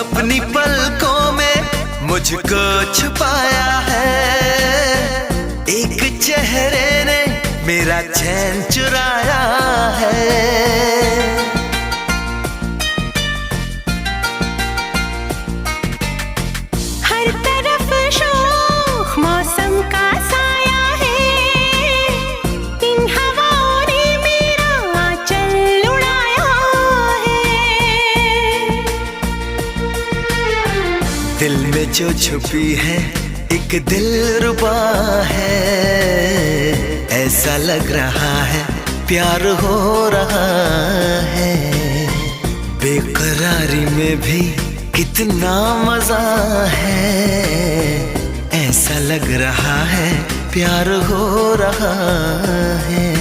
अपनी पलकों में मुझको छुपाया है, एक चेहरे ने मेरा चैन चुराया है। हर तरफ शोख मौसम का साया है, इन हवाओं ने मेरा आंचल उड़ाया है। दिल में जो छुपी है एक दिलरुबा है, ऐसा लग रहा है प्यार हो रहा है। बेकरारी में भी कितना मजा है, ऐसा लग रहा है प्यार हो रहा है।